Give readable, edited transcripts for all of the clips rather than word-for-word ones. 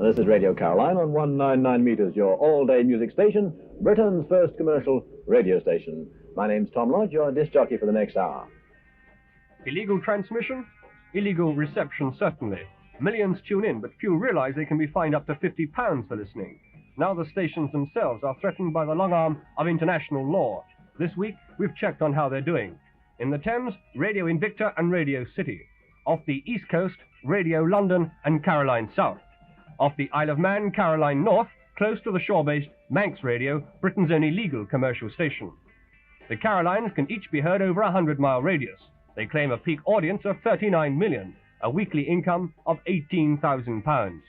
This is Radio Caroline on 199 meters, your all-day music station, Britain's first commercial radio station. My name's Tom Lodge, your disc jockey for the next hour. Illegal transmission? Illegal reception, certainly. Millions tune in, but few realize they can be fined up to £50 for listening. Now the stations themselves are threatened by the long arm of international law. This week, we've checked on how they're doing. In the Thames, Radio Invicta and Radio City. Off the East Coast, Radio London and Caroline South. Off the Isle of Man, Caroline North, close to the shore-based Manx Radio, Britain's only legal commercial station. The Carolines can each be heard over a 100-mile radius. They claim a peak audience of 39 million, a weekly income of £18,000.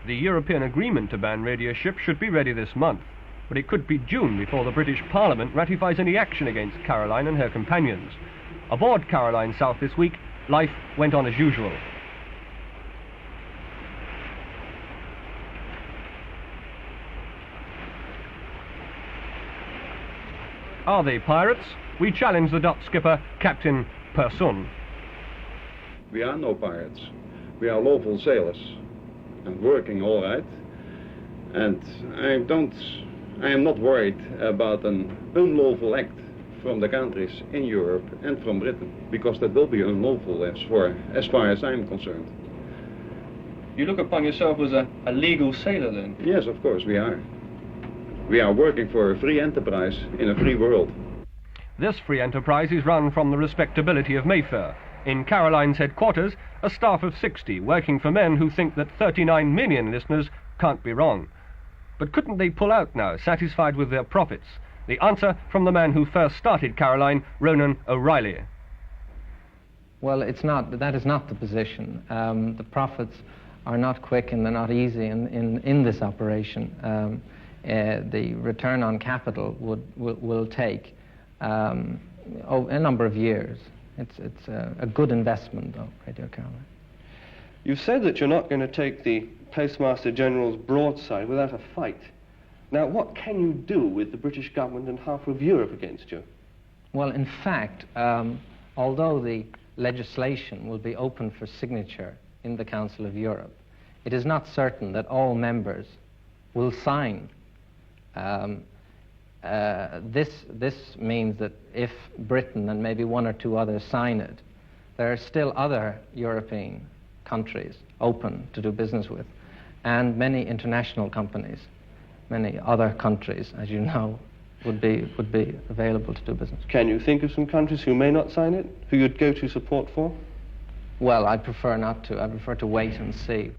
The European agreement to ban radio ships should be ready this month, but it could be June before the British Parliament ratifies any action against Caroline and her companions. Aboard Caroline South this week, life went on as usual. Are they pirates? We challenge the Dutch skipper, Captain Persun. We are no pirates. We are lawful sailors and working all right. And I am not worried about an unlawful act from the countries in Europe and from Britain, because that will be unlawful as far as I'm concerned. You look upon yourself as a legal sailor then? Yes, of course we are. We are working for a free enterprise in a free world. This free enterprise is run from the respectability of Mayfair. In Caroline's headquarters, a staff of 60 working for men who think that 39 million listeners can't be wrong. But couldn't they pull out now, satisfied with their profits? The answer from the man who first started Caroline, Ronan O'Rahilly. Well, that is not the position. The profits are not quick and they're not easy in this operation. The return on capital will take a number of years. It's a good investment, though, Radio Caroline. You've said that you're not going to take the Postmaster General's broadside without a fight. Now, what can you do with the British government and half of Europe against you? Well, in fact, although the legislation will be open for signature in the Council of Europe, it is not certain that all members will sign. This means that if Britain and maybe one or two others sign it, there are still other European countries open to do business with, and many international companies, many other countries, as you know, would be available to do business. Can you think of some countries who may not sign it, who you'd go to support for? Well, I prefer not to. I prefer to wait and see.